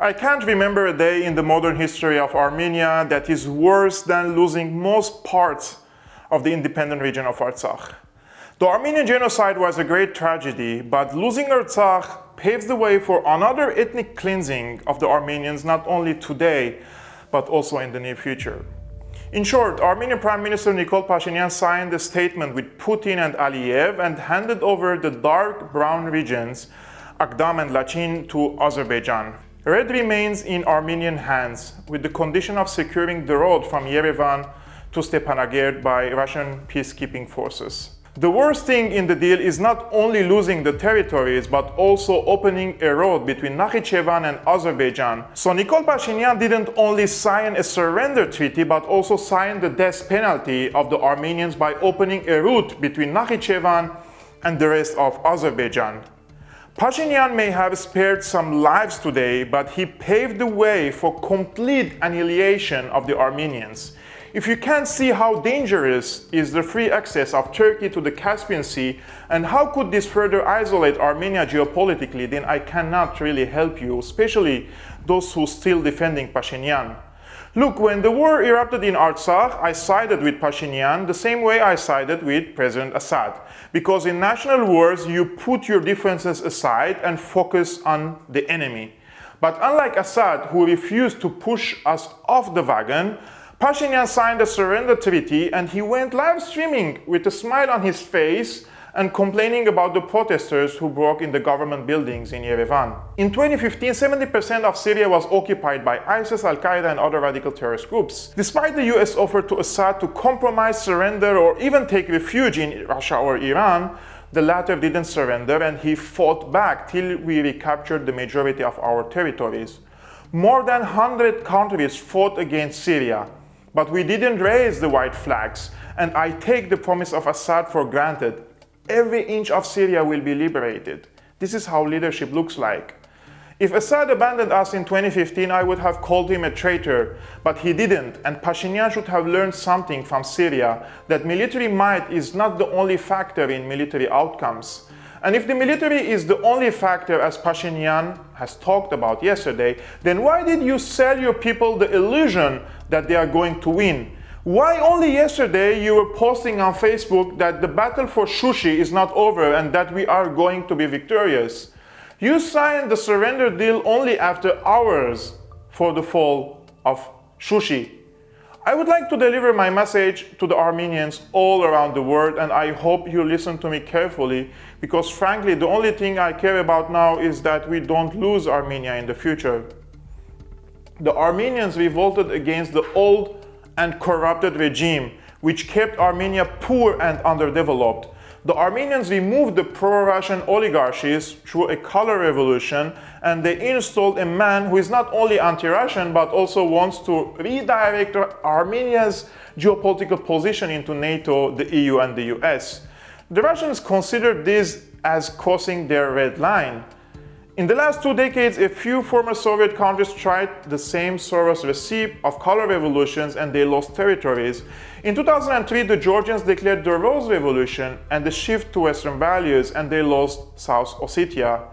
I can't remember a day in the modern history of Armenia that is worse than losing most parts of the independent region of Artsakh. The Armenian genocide was a great tragedy, but losing Artsakh paves the way for another ethnic cleansing of the Armenians not only today, but also in the near future. In short, Armenian Prime Minister Nikol Pashinyan signed a statement with Putin and Aliyev and handed over the dark brown regions, Agdam and Lachin, to Azerbaijan. Red remains in Armenian hands, with the condition of securing the road from Yerevan to Stepanakert by Russian peacekeeping forces. The worst thing in the deal is not only losing the territories, but also opening a road between Nakhichevan and Azerbaijan. So Nikol Pashinyan didn't only sign a surrender treaty, but also signed the death penalty of the Armenians by opening a route between Nakhichevan and the rest of Azerbaijan. Pashinyan may have spared some lives today, but he paved the way for complete annihilation of the Armenians. If you can't see how dangerous is the free access of Turkey to the Caspian Sea and how could this further isolate Armenia geopolitically, then I cannot really help you, especially those who are still defending Pashinyan. Look, when the war erupted in Artsakh, I sided with Pashinyan the same way I sided with President Assad. Because in national wars, you put your differences aside and focus on the enemy. But unlike Assad, who refused to push us off the wagon, Pashinyan signed a surrender treaty and he went live streaming with a smile on his face and complaining about the protesters who broke in the government buildings in Yerevan. In 2015, 70% of Syria was occupied by ISIS, Al-Qaeda and other radical terrorist groups. Despite the US offer to Assad to compromise, surrender or even take refuge in Russia or Iran, the latter didn't surrender and he fought back till we recaptured the majority of our territories. More than 100 countries fought against Syria. But we didn't raise the white flags, and I take the promise of Assad for granted. Every inch of Syria will be liberated. This is how leadership looks like. If Assad abandoned us in 2015, I would have called him a traitor, but he didn't, and Pashinyan should have learned something from Syria, that military might is not the only factor in military outcomes. And if the military is the only factor, as Pashinyan has talked about yesterday, then why did you sell your people the illusion that they are going to win? Why only yesterday you were posting on Facebook that the battle for Shushi is not over and that we are going to be victorious? You signed the surrender deal only after hours for the fall of Shushi. I would like to deliver my message to the Armenians all around the world, and I hope you listen to me carefully, because frankly, the only thing I care about now is that we don't lose Armenia in the future. The Armenians revolted against the old and corrupted regime, which kept Armenia poor and underdeveloped. The Armenians removed the pro-Russian oligarchies through a color revolution, and they installed a man who is not only anti-Russian but also wants to redirect Armenia's geopolitical position into NATO, the EU and the US. The Russians considered this as crossing their red line. In the last 2 decades, a few former Soviet countries tried the same Soros recipe of color revolutions and they lost territories. In 2003, the Georgians declared the Rose Revolution and the shift to Western values, and they lost South Ossetia.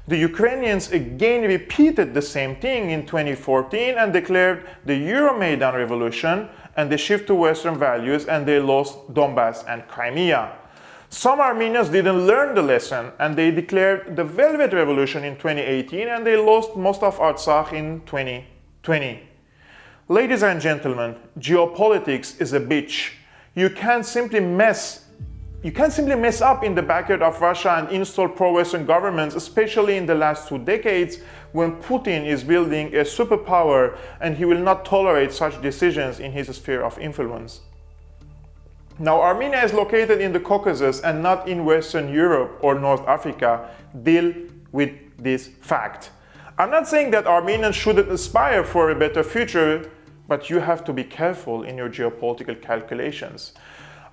The Ukrainians again repeated the same thing in 2014 and declared the Euromaidan Revolution and the shift to Western values, and they lost Donbass and Crimea. Some Armenians didn't learn the lesson and they declared the Velvet Revolution in 2018 and they lost most of Artsakh in 2020. Ladies and gentlemen, geopolitics is a bitch. You can't simply mess up in the backyard of Russia and install pro-Western governments, especially in the last 2 decades when Putin is building a superpower and he will not tolerate such decisions in his sphere of influence. Now, Armenia is located in the Caucasus and not in Western Europe or North Africa. Deal with this fact. I'm not saying that Armenians shouldn't aspire for a better future, but you have to be careful in your geopolitical calculations.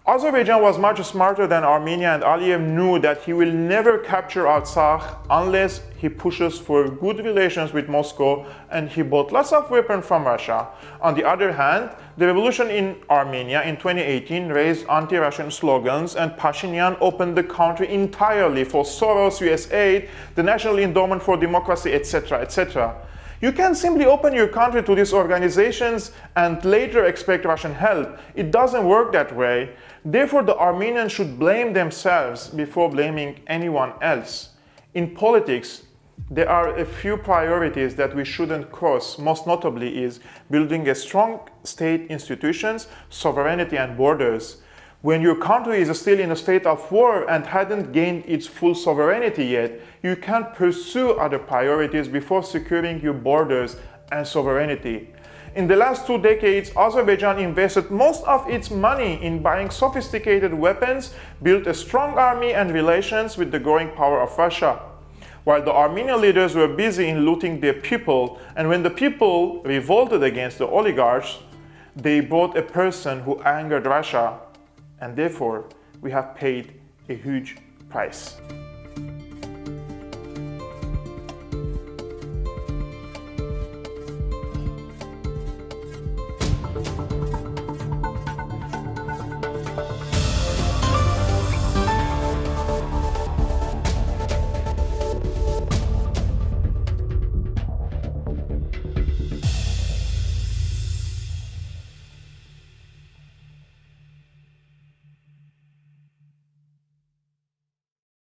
Azerbaijan was much smarter than Armenia, and Aliyev knew that he will never capture Artsakh unless he pushes for good relations with Moscow, and he bought lots of weapons from Russia. On the other hand, the revolution in Armenia in 2018 raised anti-Russian slogans, and Pashinyan opened the country entirely for Soros, US aid, the National Endowment for Democracy, etc., etc. You can't simply open your country to these organizations and later expect Russian help. It doesn't work that way. Therefore, the Armenians should blame themselves before blaming anyone else. In politics, there are a few priorities that we shouldn't cross. Most notably is building a strong state institutions, sovereignty and borders. When your country is still in a state of war and hadn't gained its full sovereignty yet, you can't pursue other priorities before securing your borders and sovereignty. In the last 2 decades, Azerbaijan invested most of its money in buying sophisticated weapons, built a strong army and relations with the growing power of Russia. While the Armenian leaders were busy in looting their people, and when the people revolted against the oligarchs, they brought a person who angered Russia, and therefore we have paid a huge price.